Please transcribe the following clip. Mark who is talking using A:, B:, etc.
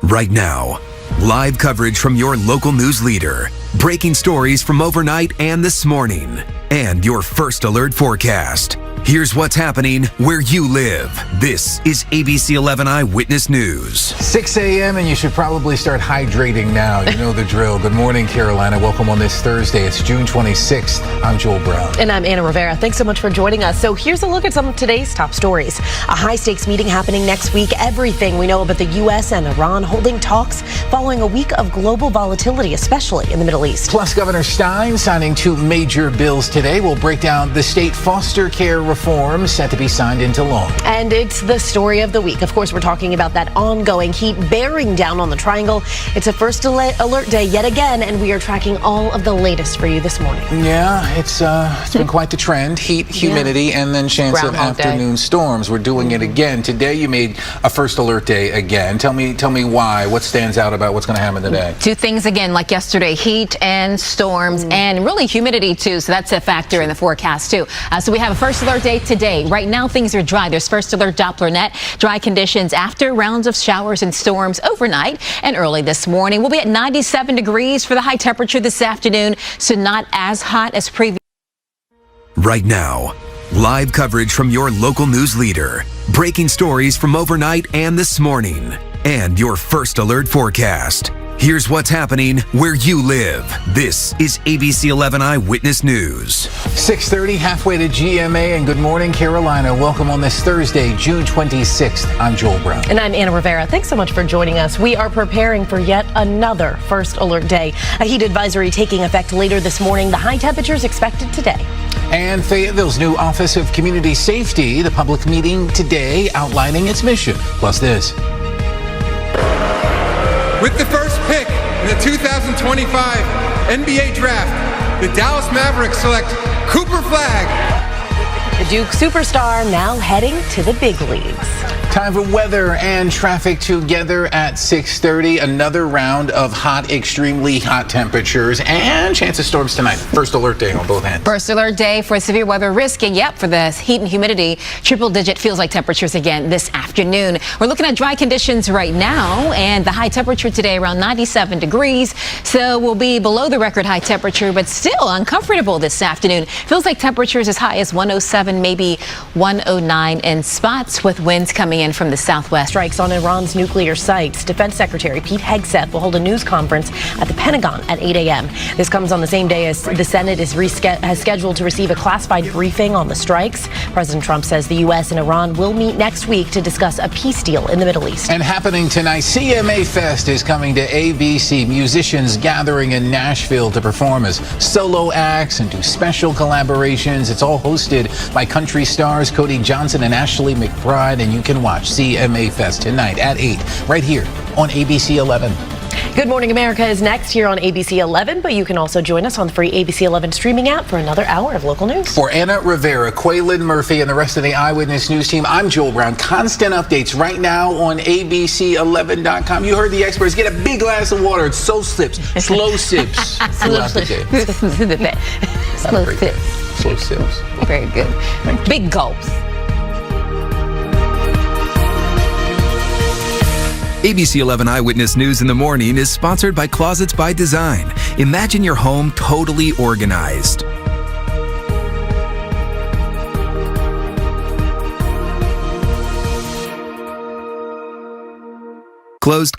A: Right now, live coverage from your local news leader, breaking stories from overnight and this morning, and your first alert forecast. Here's what's happening where you live. This is ABC 11 Eyewitness News.
B: 6 a.m. and you should probably start hydrating now. You know the drill. Good morning, Carolina. Welcome on this Thursday. It's June 26th. I'm Joel Brown.
C: And I'm Anna Rivera. Thanks so much for joining us. So here's a look at some of today's top stories. A high-stakes meeting happening next week. Everything we know about the U.S. and Iran holding talks following a week of global volatility, especially in the Middle East.
B: Plus, Governor Stein signing two major bills today. We'll break down the state foster care reform set to be signed into law.
C: And it's the story of the week. Of course, we're talking about that ongoing heat bearing down on the triangle. It's a first alert day yet again, and we are tracking all of the latest for you this morning.
B: Yeah, it's been quite the trend. Heat, humidity, and then chance of afternoon storms. We're doing it again. Today you made a first alert day again. Tell me why. What stands out about what's going to happen today?
D: Two things again, like yesterday, heat and storms and really humidity too. So that's a factor in the forecast too. So we have a first alert day today. Right now things are dry. There's first alert Doppler net. Dry conditions after rounds of showers and storms overnight and early this morning. We'll be at 97 degrees for the high temperature this afternoon. So not as hot as previous.
A: Right now, live coverage from your local news leader, breaking stories from overnight and this morning, and your first alert forecast. Here's what's happening where you live. This is ABC 11 Eyewitness News.
B: 6:30, halfway to GMA, and good morning, Carolina. Welcome on this Thursday, June 26th. I'm Joel Brown.
C: And I'm Anna Rivera. Thanks so much for joining us. We are preparing for yet another first alert day. A heat advisory taking effect later this morning. The high temperatures expected today.
B: And Fayetteville's new Office of Community Safety, the public meeting today outlining its mission. Plus this.
E: With the first pick in the 2025 NBA Draft, the Dallas Mavericks select Cooper Flagg.
C: The Duke superstar now heading to the big leagues.
B: Time for weather and traffic together at 6:30. Another round of hot, extremely hot temperatures and chance of storms tonight. First alert day on both ends.
D: First alert day for severe weather risk. And yep, for the heat and humidity, triple digit feels like temperatures again this afternoon. We're looking at dry conditions right now, and the high temperature today around 97 degrees. So we'll be below the record high temperature, but still uncomfortable this afternoon. Feels like temperatures as high as 107, maybe 109 in spots, with winds coming in from the southwest.
C: Strikes on Iran's nuclear sites. Defense Secretary Pete Hegseth will hold a news conference at the Pentagon at 8 a.m. This comes on the same day as the Senate has scheduled to receive a classified briefing on the strikes. President Trump says the U.S. and Iran will meet next week to discuss a peace deal in the Middle East.
B: And happening tonight, CMA Fest is coming to ABC. Musicians gathering in Nashville to perform as solo acts and do special collaborations. It's all hosted by country stars Cody Johnson and Ashley McBride, and you can watch CMA Fest tonight at 8 right here on ABC 11.
C: Good Morning America is next here on ABC 11, but you can also join us on the free ABC 11 streaming app for another hour of local news.
B: For Anna Rivera, Quaylin Murphy, and the rest of the Eyewitness News team, I'm Joel Brown. Constant updates right now on ABC11.com. You heard the experts. Get a big glass of water. It's slow sips. Slow sips.
D: Slow sips.
B: Slow sips.
D: Very good. Big gulps.
A: ABC 11 Eyewitness News in the morning is sponsored by Closets by Design. Imagine your home totally organized. Closed